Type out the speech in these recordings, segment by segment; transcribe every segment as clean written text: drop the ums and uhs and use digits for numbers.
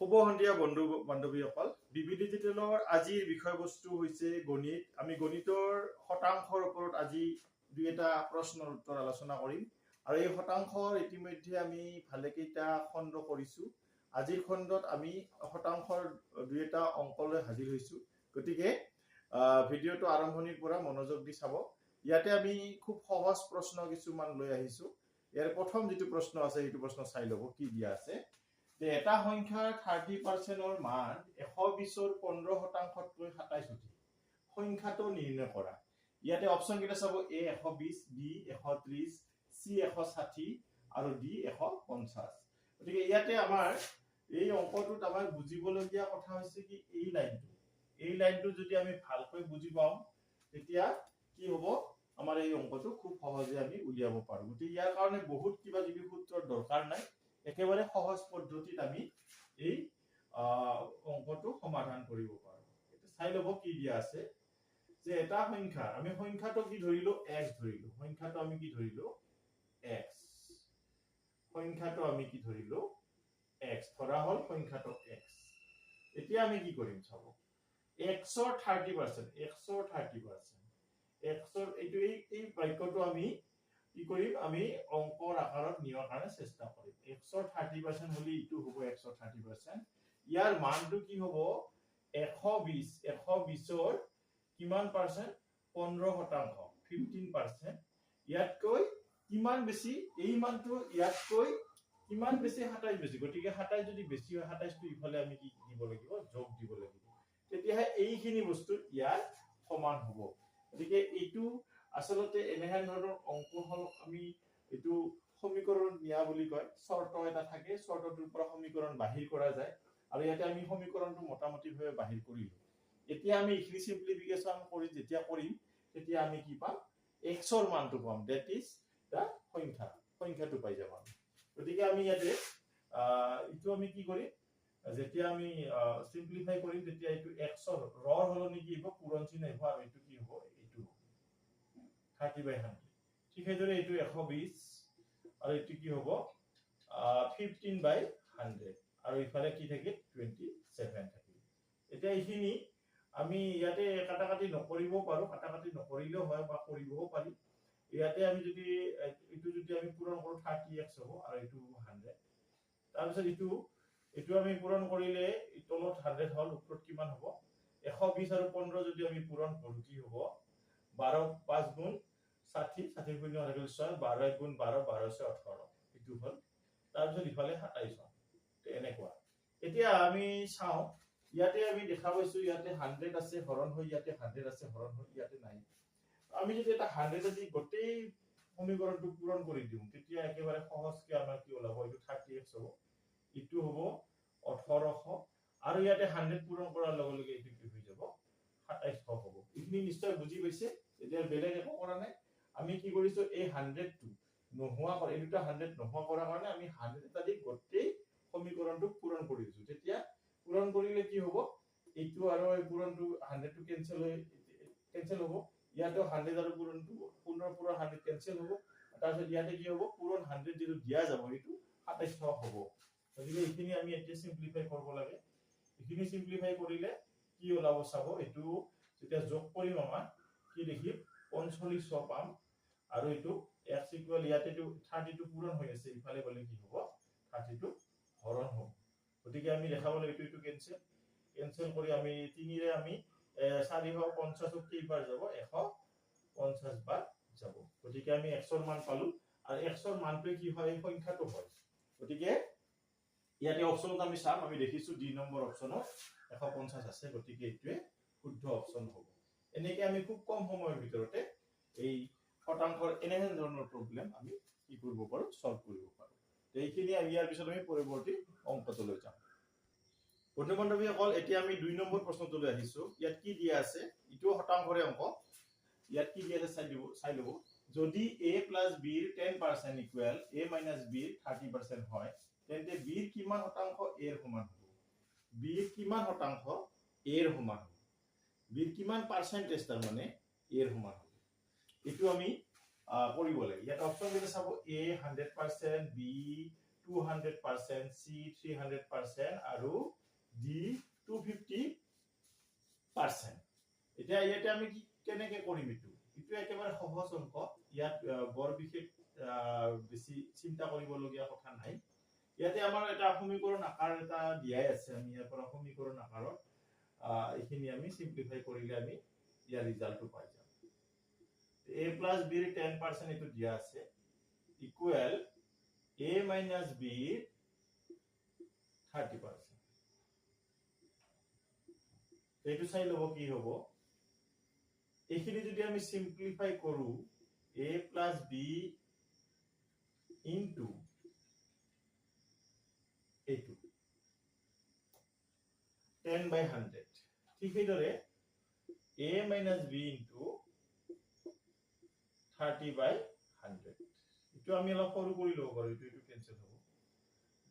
শুভ সন্ধিয়া বন্ধু বান্ধৱীসকল বিবি ডিজিটেলৰ আজিৰ বিষয়বস্তু হৈছে গণিত। আমি গণিতৰ শতাংশৰ ওপৰত আজি দুই এটা প্ৰশ্নৰ উত্তৰ আলোচনা কৰিম আৰু এই শতাংশৰ ইতিমধ্যে আমি ভালেকেইটা খণ্ড কৰিছো। আজিৰ খণ্ডত আমি শতাংশৰ দুই এটা অংকলৈ হাজিৰ হৈছো। গতিকে ভিডিঅ'টো আৰম্ভণিৰ পৰা মনোযোগ দি চাব। ইয়াতে আমি খুব সহজ প্ৰশ্ন কিছুমান লৈ আহিছো। ইয়াৰ প্ৰথম যিটো প্ৰশ্ন আছে সেইটো প্ৰশ্ন চাই ল'ব কি দিয়া আছে। যে এটা সংখ্যাৰ 30%ৰ মান 120ৰ 15%তকৈ 27 অধিক সংখ্যাটো নিৰ্ণয় কৰা। ইয়াতে অপচন কেইটা চাব, এ 120, বি 130, চি 160 আৰু ডি 150। গতিকে ইয়াতে আমাৰ এই অংকটোত আমাৰ বুজিবলগীয়া কথা হৈছে কি এই লাইনটো যদি আমি ভালকৈ বুজি পাওঁ তেতিয়া কি হ'ব, আমাৰ এই অংকটো খুব সহজে আমি উলিয়াব পাৰো। গতিকে ইয়াৰ কাৰণে বহুত কিবা কিবি সূত্ৰৰ দৰকাৰ নাই, একেবাৰে সহজ পদ্ধতিত আমি এই অংকটো সমাধান কৰিব পাৰো। এটা চাই লব কি দিয়া আছে যে এটা সংখ্যা, আমি সংখ্যাটো কি ধৰিলো x ধৰিলো, সংখ্যাটো আমি কি ধৰিলো x, সংখ্যাটো আমি কি ধৰিলো x ধৰা হল সংখ্যাটো x। এতিয়া আমি কি কৰিম চাব, x ৰ 30%, x ৰ 30%, x ৰ এই বাক্যটো আমি কি কৰিম, আমি অংকৰ আকাৰত নিয়াৰ কাৰণে চেষ্টা কৰিম। x ৰ 30% হলি ইটো হ'ব x ৰ 30%, ইয়াৰ মানটো কি হ'ব 120ৰ কিমান পাৰ্সেন্ট, 15%, 15%। ইয়াতকৈ কিমান বেছি, এই মানটো ইয়াতকৈ কিমান বেছি 27 বেছি, গতিকে 27 যদি বেছি হয় 27 টো ইফালে আমি কি দিব লাগিব, যোগ দিব লাগিব, তেতিয়াহে এইখিনি বস্তু ইয়াৰ সমান হ'ব। গতিকে এইটো আচলতে এনেহেন ধৰণৰ অংক হল আমি এইটো সমীকৰণ নিয়া বুলি কয়। শৰ্ত এটা থাকে, শৰ্তটোৰ পৰা সমীকৰণ বাহিৰ কৰা যায় আৰু ইয়াতে আমি সমীকৰণটো মোটামুটিভাৱে বাহিৰ কৰিলো। এতিয়া আমি এইখিনি সিম্পলিফিকেশন কৰি যেতিয়া কৰিম তেতিয়া আমি কি পাম, x ৰ মানটো পাম, দ্যাট ইজ দা সংখ্যাটো পাই যাম। গতিকে আমি ইয়াতে ইটো আমি কি কৰিম, যেতিয়া আমি সিম্পলিফাই কৰিম তেতিয়া এইটো x ৰ ৰৰ হলনি কি হ'ব, পূৰণ চিহ্ন আহিব আৰু এইটো কি হ'ব, এইটো 30/100। ঠিক সেইদৰে এইটো 120 আৰু এইটো কি হ'ব 15/100 আৰু ইফালে কি থাকে 27 থাকে। এতিয়া এইখিনি আমি ইয়াতে কাটাকাটি নকৰিবও পাৰো, কাটাকাটি নকৰিলেও হয় বা কৰিবও পাৰি। ইয়াতে আমি যদি এইটো যদি আমি পূৰণ কৰো 30x হ'ব আৰু এইটো 100। তাৰপিছত এইটো আমি পূৰণ কৰিলে তলত 100 হল, ওপৰত কিমান হ'ব 120 আৰু 15 যদি আমি পূৰণ কৰো কি হ'ব 12 5 গুণ 60, 60 গুণ 6, 12 গুণ 12, 12 6 18, এইটো হল। তাৰপিছত ইফালে 27 হল। এনেকুৱা এতিয়া আমি চাওঁ, ইয়াতে আমি দেখা পাইছো ইয়াতে 100 আছে হৰণ হৈ, ইয়াতে 100 আছে হৰণ হৈ, ইয়াতে নাই। আমি যদি এটা 100 দি গোটেই সমীকৰণটো পূৰণ কৰি দিওঁ তেতিয়া একেবাৰে সহজকৈ আমাৰ কি ওলাব, এইটো 30x হ'ব, ইটো হ'ব 1800 আৰু ইয়াতে 100 পূৰণ কৰাৰ লগে লগে এইটো কি হৈ যাব 2700 হ'ব। এইখিনি নিশ্চয় বুজি পাইছে, এতিয়া বেলেগ একো কৰা নাই। আমি কি কৰিছো এই 100টো নোহোৱা কৰা, এই দুটা 100 নোহোৱা কৰাৰ কাৰণে আমি 100 এটা দি গোটেই সমীকৰণটো পূৰণ কৰি দিছো। তেতিয়া পূৰণ কৰিলে কি হ'ব, এইটো আৰু এই পূৰণটো 100টো কেনসেল হ'ব, ইয়াতো 100 আৰু পূৰণটো 15 পূৰণ 100 কেনসেল হ'ব, তাৰপিছত ইয়াতে কি হ'ব পূৰণ 100 যিটো দিয়া যাব এইটো 2700 হ'ব। গতিকে এইখিনি আমি এতিয়া সিম্পলিফাই কৰিব লাগে। এইখিনি সিম্পলিফাই কৰিলে কি ওলাব চাব, এইটো যেতিয়া যোগ কৰিম আমাৰ কি দেখিম 4500 পাম আৰু এইটো x ইকুৱেল ইয়াতে 30টো পূৰণ হৈ আছে, ইফালে গলে কি হ'ব 30টো হৰণ হ'ব। গতিকে আমি দেখাব লাগিব এইটো কেনসেল কৰি আমি 3 ৰে আমি 450 কেইবাৰ যাব, 150 বাৰ যাব। গতিকে আমি x ৰ মান পালো আৰু x ৰ মানটো কি হয়, সংখ্যাটো হয়। গতিকে ইয়াতে অপচনত আমি চাম, আমি দেখিছো ডি নম্বৰ অপচনত 150 আছে, গতিকে এইটোৱে শুদ্ধ অপচন হ'ব। এনেকে আমি খুব কম সময়ৰ ভিতৰতে এই শতাংশৰ এনেহেন ধৰণৰ প্ৰব্লেম আমি কি কৰিব পাৰো, সলভ কৰিব পাৰো। এইখিনি আমি ইয়াৰ পিছত আমি পৰৱৰ্তী অংকটোলৈ যাম। বন্ধু বান্ধৱীসকল, এতিয়া আমি 2 নম্বৰ প্ৰশ্নটোলৈ আহিছো। ইয়াত কি দিয়া আছে, ইটো শতাংশৰে অংক। ইয়াত কি দিয়া আছে চাই লব, যদি a + b ৰ 10% ইকুৱেল a - b ৰ 30% হয় তেন্তে b ৰ কিমান শতাংশ a ৰ সমান হ'ব, b ৰ কিমান শতাংশ a ৰ সমান হ'ব, b ৰ কিমান পাৰ্চেন্টেজ তাৰ মানে a ৰ সমান হ'ব। এইটো আমি কৰিব লাগে। ইয়াত অপচন কেইটা চাব, a 100%, b 200%, C 300% আৰু D 250%. এতিয়া ইয়াতে আমি কেনেকে কৰিম এইটো একেবাৰে সহজ অংক ইয়াত বৰ বিশেষ বেছি চিন্তা কৰিবলগীয়া কথা নাই ইয়াতে আমাৰ এটা সমীকৰণ আকাৰ এটা দিয়াই আছে আমি ইয়াৰ পৰা সমীকৰণ আকাৰত এইখিনি আমি সিম্পলিফাই কৰিলে আমি ইয়াৰ ৰিজাল্টটো পাই যাম a plus b 10% এটো দিয়া আছে ইকুৱেল a minus b 30%. এইটো চাই লব কি হ'ব এইখিনি যদি আমি সিম্পলিফাই কৰো a plus b into a2 10 by 100 ঠিক সেইদৰে a minus b into 30 by 100 এটো আমি অলপ সৰু কৰি লব পাৰো এটো কেনসেল হ'ব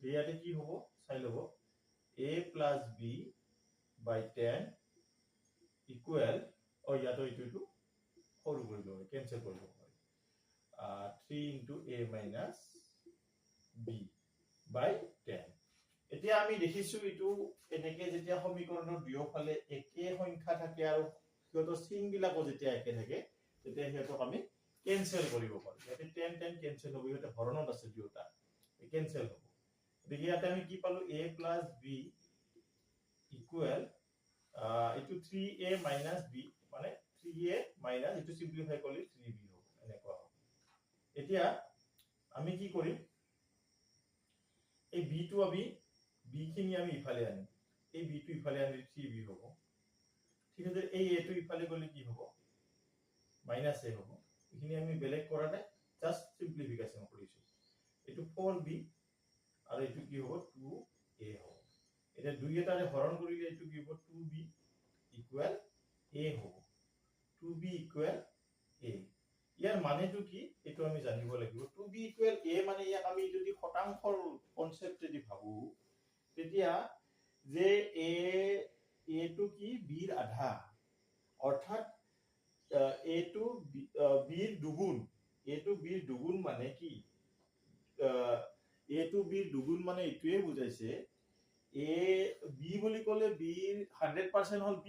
ইয়াতে কি হ'ব চাই লব a plus b by 10 equal ইয়াতো এটো সৰু কৰি লব কেনসেল কৰি লব 3 into a minus b by 10 এতিয়া আমি দেখিছো এটো এনেকে যেতিয়া সমীকৰণৰ দুয়োফালে একে সংখ্যা থাকে আৰু সিহঁতৰ চিন বিলাকো যেতিয়া একে থাকে তেতিয়া সিহঁতক আমি কেনসেল কৰিব পাৰো ইয়াতে 10 10 কেনসেল হ'ব ইয়াতে হৰণত আছে দুয়োটা কেনসেল হ'ব দেখি ইয়াতে আমি কি পালো a plus b equal এটো 3a minus b মানে 3a minus এটো সিম্পলিফাই কৰিলে 3b হ'ব এনেকুৱা হ'ব এতিয়া আমি কি কৰিম এই b টো আমি b খিনি আমি ইফালে আনিম এই b টো ইফালে আনিলে 3b হ'ব ঠিক আছে এই a টো ইফালে গলে কি হ'ব মাইনাস a হ'ব এখিনি আমি বেলেগ কৰা নাই জাস্ট সিম্পলিফিকেশন কৰিছো এটো 4b আৰু এটো কি হ'ব 2a হ'ব এটা দুই এটাৰে হৰণ কৰিলে এটো কি হ'ব 2b ইকুৱেল a হ'ব 2b ইকুৱেল a ইয়াৰ মানেটো কি এটো আমি জানিব লাগিব 2b ইকুৱেল a মানে ইয়াক আমি যদি শতাংশৰ কনসেপ্ট যদি ভাবো তেতিয়া যে a টো কি b ৰ আধা অৰ্থাৎ a টো b ৰ দুগুণ মানে কি a টো b ৰ দুগুণ মানে ইটোৱে বুজাইছে a b বুলি ক'লে b 100% হল b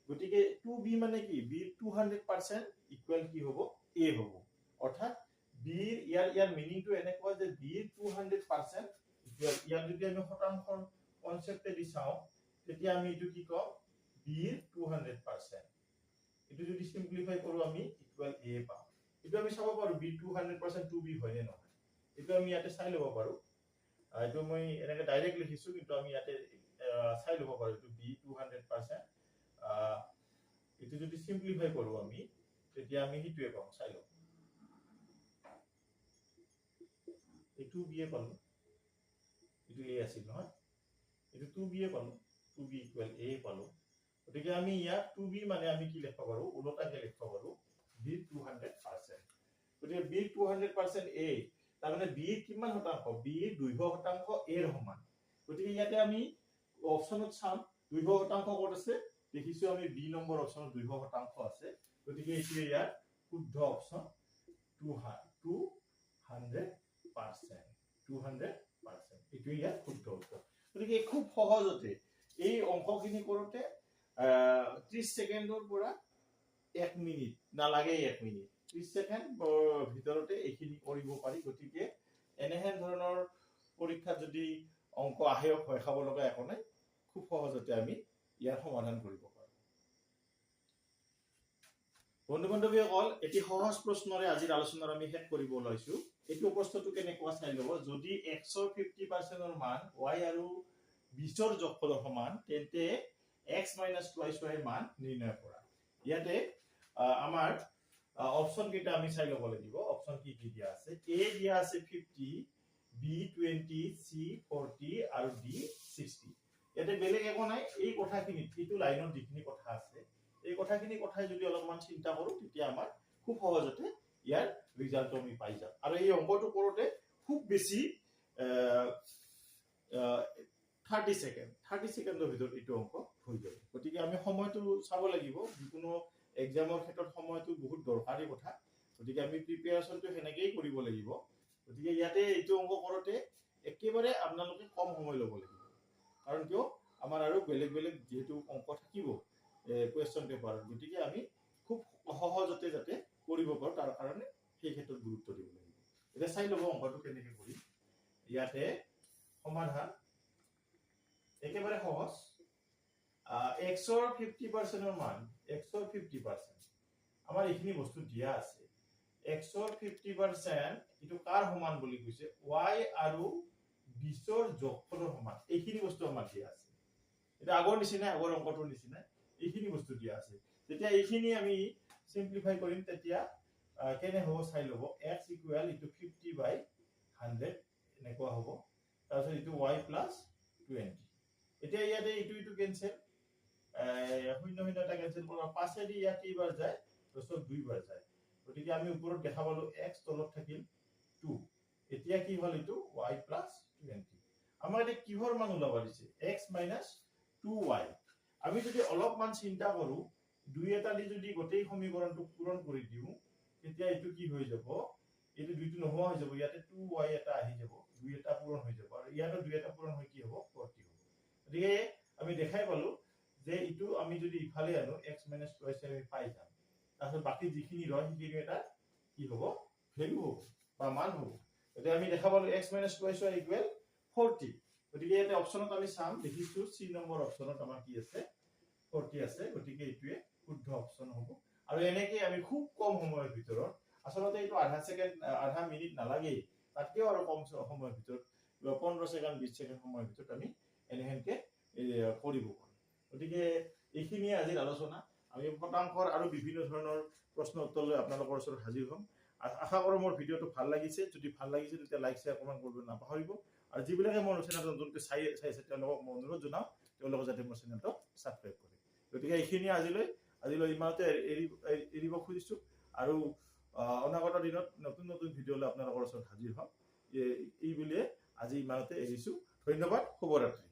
গতিকে 2b মানে কি b 200% ইকুৱেল কি হ'ব a হ'ব অৰ্থাৎ b ইয়াৰ মিনিংটো এনেকুৱা যে b 200% ইকুৱেল ইয়াৰ যদি আমি শতাংশৰ কনসেপ্টে দি চাও তেতিয়া আমি এটো কি কম b 200% এটো যদি সিম্পলিফাই কৰো আমি ইকুৱেল a পাম এটো আমি চাব পাৰো b 200% 2b হয় নে নহয় এটো আমি ইয়াতে চাই লব পাৰো এটো মই এনেকে ডাইৰেক্ট লিখিছো কিন্তু আমি ইয়াতে চাই লব পাৰো এটো b 200% এটো যদি সিম্পলিফাই কৰো আমি তেতিয়া আমি হিটোৱে পাম চাই লও এটো b এ পালো এটো a আছিল নহয় এটো 2b এ পালো 2b ইকুৱেল a পালো গতিকে আমি ইয়াত 2b মানে আমি কি লিখব পাৰো উলটাকে লিখব পাৰো b 200% গতিকে b 200% a তাৰ মানে b কিমান শতাংশ b 200% a ৰ সমান গতিকে ইয়াতে আমি অপচনত চাম 200% ক'ত আছে দেখিছো আমি b নম্বৰ অপচনত 200% আছে গতিকে এটো ইয়াৰ শুদ্ধ অপচন 200% এটো ইয়াৰ শুদ্ধ উত্তৰ গতিকে খুব সহজতে এই অংকখিনি কৰোতে 30 সেকেন্ডৰ পৰা 1 মিনিট নালাগে 1 মিনিট 30 সেকেন্ড ভিতৰতে এইখিনি কৰিব পাৰি গতিকে এনেহেন ধৰণৰ পৰীক্ষা যদি অংক আহে ভয় খাব লগা একো নাই খুব সহজতে আমি ইয়াৰ সমাধান কৰিব পাৰো বন্ধু-বান্ধৱীসকল এটি সহজ প্ৰশ্নৰে আজিৰ আলোচনাৰ আমি শেষ কৰিব ওলাইছো এইটো প্ৰশ্নটো কেনেকুৱা চাই লব যদি x ৰ 50% ৰ মান y আৰু 20 ৰ যোগফলৰ সমান তেন্তে x - twice y ৰ মান নিৰ্ণয় কৰা ইয়াতে আমাৰ অপচন কেইটা আমি চাই লব লাগিব অপচন কি কি দিয়া আছে a দিয়া আছে 50 b 20 c 40 আৰু d 60 ইয়াতে বেলেগ একো নাই এই কথাখিনি এইটো লাইনৰ যিখিনি কথা আছে এই কথাখিনি কথাই যদি অলপমান চিন্তা কৰো তেতিয়া আমাৰ খুব সহজতে ইয়াৰ ৰিজাল্ট আমি পাই যাম আৰু এই অংকটো কৰোতে খুব বেছি 30 সেকেন্ডৰ ভিতৰত এইটো অংক হৈ যাব গতিকে আমি সময়টো চাব লাগিব যিকোনো এক্সামৰ ক্ষেত্ৰত সময়টো বহুত দৰকাৰী কথা গতিকে আমি প্ৰিপাৰেচনটো হেনেকেই কৰিব লাগিব গতিকে ইয়াতে এইটো অংক কৰোতে একেবাৰে আপোনালোকে কম সময় ল'ব লাগিব কাৰণ কিয় আমাৰ আৰু বেলেগ বেলেগ যেহেতু অংক থাকিব কুৱেশ্যন পেপাৰত গতিকে আমি খুব সহজতে যাতে কৰিব পাৰোঁ তাৰ কাৰণে সেই ক্ষেত্ৰত গুৰুত্ব দিব লাগিব এতিয়া চাই ল'ব অংকটো কেনেকৈ কৰিম ইয়াতে সমাধান একেবাৰে সহজ xৰ 50%ৰ মান xৰ 50% আমাৰ এইখিনি বস্তু দিয়া আছে xৰ 50% এটো কাৰ সমান বুলি কৈছে y আৰু 20ৰ যোগফলৰ সমান এইখিনি বস্তু আমাৰ দিয়া আছে এটা আগৰ নিচিনা আগৰ অংকটোৰ নিচিনা এইখিনি বস্তু দিয়া আছে যেতিয়া এইখিনি আমি সিম্পলিফাই কৰিম তেতিয়া কেনে হ'ব চাই ল'ব x ইকুৱেল ইটো 50/100 এনেকুৱা হ'ব তাৰপিছত ইটো y প্লাছ 20 এতিয়া ইয়াতে ইটো কেনসেল শূন্য শূন্য এটা কেনসেল কৰা 5 এদি ইয়াত কেইবাৰ যায় তাৰপিছত 2 বাৰ যায় গতিকে আমি ওপৰত দেখা পালো x তলত থাকিল 2 এতিয়া কি হ'ল ইটো y প্লাছ 20 আমাৰ এটা কিহৰ মান ওলাব দিছে x মাইনাছ 2y আমি যদি অলপমান চিন্তা কৰো দুই এটা দি যদি গোটেই সমীকৰণটো পূৰণ কৰি দিও তেতিয়া ইটো কি হৈ যাব এটো দুইটো নোহোৱা হৈ যাব ইয়াতে 2y এটা আহি যাব দুই এটা পূৰণ হৈ যাব আৰু ইয়াতে দুই এটা পূৰণ হৈ কি হ'ব 40 হ'ব গতিকে আমি দেখাই পালো যে ইটো আমি যদি ইফালে আনো x - 2y আমি পাই যাম তাৰপিছত বাকি যিখিনি ৰয় সেইখিনি এটা কি হ'ব ভ্যালু হ'ব বা মান হ'ব এতিয়া আমি দেখা পালো x - 2y ইকুৱেল 40 গতিকে ইয়াতে অপচনত আমি চাম দেখিছো সি নম্বৰ অপচনত আমাৰ কি আছে 40 আছে গতিকে ইটোৱে শুদ্ধ অপচন হ'ব আৰু এনেকৈ আমি খুব কম সময়ৰ ভিতৰত আসলতে এইটো আধা সেকেন্ড আধা মিনিট নালাগে তাতকেও আৰু কম সময়ৰ ভিতৰত 15 সেকেন্ড 20 সেকেন্ড সময়ৰ ভিতৰত আমি এনেহেনকে কৰিব পাৰো গতিকে এইখিনি আজিৰ আলোচনা আমি শতাংশৰ আৰু বিভিন্ন ধৰণৰ প্ৰশ্ন উত্তৰ লৈ আপোনালোকৰ ওচৰত হাজিৰ হ'ম আশা কৰোঁ মোৰ ভিডিঅ'টো ভাল লাগিছে যদি ভাল লাগিছে তেতিয়া লাইক শেয়াৰ কমেন্ট কৰিব নাপাহৰিব আৰু যিবিলাকে মোৰ চেনেলটো নতুনকৈ চাইছে তেওঁলোকক মই অনুৰোধ জনাওঁ তেওঁলোকে যাতে মোৰ চেনেলটো সাবস্ক্ৰাইব কৰে গতিকে এইখিনি আজিলৈ ইমানতে এৰিব খুজিছো আৰু অনাগত দিনত নতুন নতুন ভিডিঅ' লৈ আপোনালোকৰ ওচৰত হাজিৰ হ'ম এই বুলিয়ে আজি ইমানতে এৰিছো ধন্যবাদ শুভৰাত্ৰি